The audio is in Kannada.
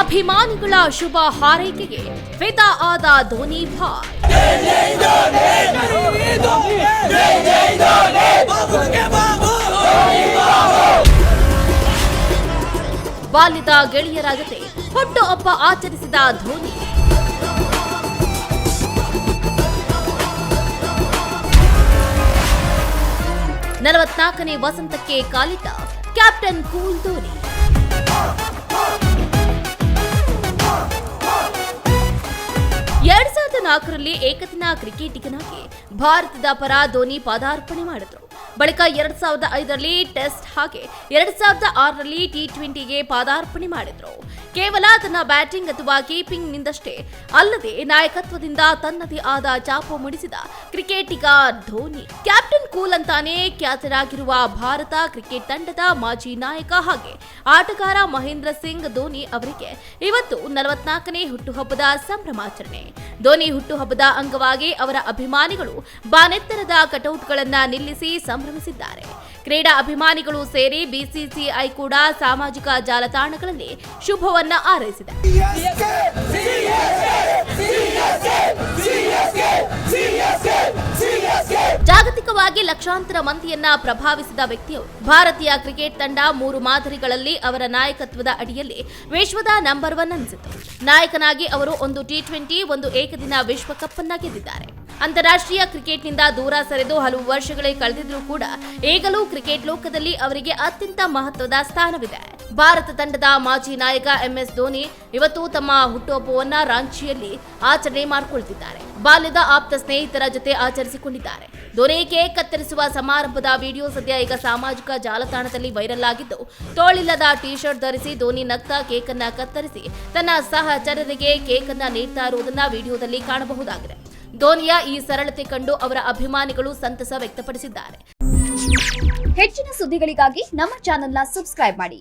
ಅಭಿಮಾನಿಗಳ ಶುಭ ಹಾರೈಕೆಗೆ ಫಿದಾ ಆದ ಧೋನಿ ಭಾಯ್. ಬಾಲ್ಯದ ಗೆಳೆಯರ ಜೊತೆ ಹುಟ್ಟುಹಬ್ಬ ಆಚರಿಸಿದ ಧೋನಿ. ನೇ ವಸಂತಕ್ಕೆ ಕಾಲಿಟ್ಟ ಕ್ಯಾಪ್ಟನ್ ಕೂಲ್ ಧೋನಿ. ರಲ್ಲಿ ಏಕದಿನ ಕ್ರಿಕೆಟಿಗನಾಗಿ ಭಾರತದ ಪರ ಧೋನಿ ಪದಾರ್ಪಣೆ ಮಾಡಿದರು. ಬಳಿಕ 2005ರಲ್ಲಿ ಟೆಸ್ಟ್ ಹಾಗೆ 2006ರಲ್ಲಿ ಟಿ20ಗೆ ಪದಾರ್ಪಣೆ ಮಾಡಿದ್ರು. ಕೇವಲ ತನ್ನ ಬ್ಯಾಟಿಂಗ್ ಅಥವಾ ಕೀಪಿಂಗ್ ನಿಂದಷ್ಟೇ ಅಲ್ಲದೆ ನಾಯಕತ್ವದಿಂದ ತನ್ನದೇ ಆದ ಛಾಪು ಮೂಡಿಸಿದ ಕ್ರಿಕೆಟಿಗ ಧೋನಿ. ಕ್ಯಾಪ್ಟನ್ ಕೂಲ್ ಅಂತಾನೆ ಖ್ಯಾತರಾಗಿರುವ ಭಾರತ ಕ್ರಿಕೆಟ್ ತಂಡದ ಮಾಜಿ ನಾಯಕ ಹಾಗೆ ಆಟಗಾರ ಮಹೇಂದ್ರ ಸಿಂಗ್ ಧೋನಿ ಅವರಿಗೆ ಇವತ್ತು 44ನೇ ಹುಟ್ಟುಹಬ್ಬದ ಸಂಭ್ರಮಾಚರಣೆ. ಧೋನಿ ಹುಟ್ಟುಹಬ್ಬದ ಅಂಗವಾಗಿ ಅವರ ಅಭಿಮಾನಿಗಳು ಬಾನೆತ್ತರದ ಕಟೌಟ್ಗಳನ್ನು ನಿಲ್ಲಿಸಿ ಸಂಭ್ರಮಿಸಿದ್ದಾರೆ. ಕ್ರೀಡಾ ಅಭಿಮಾನಿಗಳು ಸೇರಿ ಬಿಸಿಸಿಐ ಕೂಡ ಸಾಮಾಜಿಕ ಜಾಲತಾಣಗಳಲ್ಲಿ ಶುಭವನ್ನ ಹಾರೈಸಿದೆ. ಜಾಗತಿಕವಾಗಿ ಲಕ್ಷಾಂತರ ಮಂದಿಯನ್ನ ಪ್ರಭಾವಿಸಿದ ವ್ಯಕ್ತಿಯವರು. ಭಾರತೀಯ ಕ್ರಿಕೆಟ್ ತಂಡ 3 ಮಾದರಿಗಳಲ್ಲಿ ಅವರ ನಾಯಕತ್ವದ ಅಡಿಯಲ್ಲಿ ವಿಶ್ವದ ನಂಬರ್ 1 ಅನಿಸಿತು. ನಾಯಕನಾಗಿ ಅವರು ಒಂದು ಟಿ20, ಒಂದು ಏಕದಿನ ವಿಶ್ವಕಪ್ ಅನ್ನ ಗೆದ್ದಿದ್ದಾರೆ. ಅಂತಾರಾಷ್ಟ್ರೀಯ ಕ್ರಿಕೆಟ್ನಿಂದ ದೂರ ಸರಿದು ಹಲವು ವರ್ಷಗಳೇ ಕಳೆದಿದ್ರೂ ಕೂಡ ಈಗಲೂ ಕ್ರಿಕೆಟ್ ಲೋಕದಲ್ಲಿ ಅವರಿಗೆ ಅತ್ಯಂತ ಮಹತ್ವದ ಸ್ಥಾನವಿದೆ. ಭಾರತ ತಂಡದ ಮಾಜಿ ನಾಯಕ MS ಧೋನಿ ಇವತ್ತು ತಮ್ಮ ಹುಟ್ಟುಹಬ್ಬವನ್ನ ರಾಂಚಿಯಲ್ಲಿ ಆಚರಣೆ ಮಾಡಿಕೊಳ್ತಿದ್ದಾರೆ. ಬಾಲ್ಯದ ಆಪ್ತ ಸ್ನೇಹಿತರ ಜೊತೆ ಆಚರಿಸಿಕೊಂಡಿದ್ದಾರೆ. ಧೋನಿ ಕೇಕ್ ಕತ್ತರಿಸುವ ಸಮಾರಂಭದ ವಿಡಿಯೋ ಸದ್ಯ ಈಗ ಸಾಮಾಜಿಕ ಜಾಲತಾಣದಲ್ಲಿ ವೈರಲ್ ಆಗಿದ್ದು, ತೋಳಿಲ್ಲದ ಟಿ ಶರ್ಟ್ ಧರಿಸಿ ಧೋನಿ ನಗ್ತಾ ಕೇಕ್ ಅನ್ನ ಕತ್ತರಿಸಿ ತನ್ನ ಸಹಚರರಿಗೆ ಕೇಕ್ ಅನ್ನ ನೀಡ್ತಾ ಇರುವುದನ್ನ ವಿಡಿಯೋದಲ್ಲಿ ಕಾಣಬಹುದಾಗಿದೆ. ಧೋನಿಯ ಈ ಸರಳತೆ ಕಂಡು ಅವರ ಅಭಿಮಾನಿಗಳು ಸಂತಸ ವ್ಯಕ್ತಪಡಿಸಿದ್ದಾರೆ. ಹೆಚ್ಚಿನ ಸುದ್ದಿಗಳಿಗಾಗಿ ನಮ್ಮ ಚಾನೆಲ್ನ ಸಬ್ಸ್ಕ್ರೈಬ್ ಮಾಡಿ.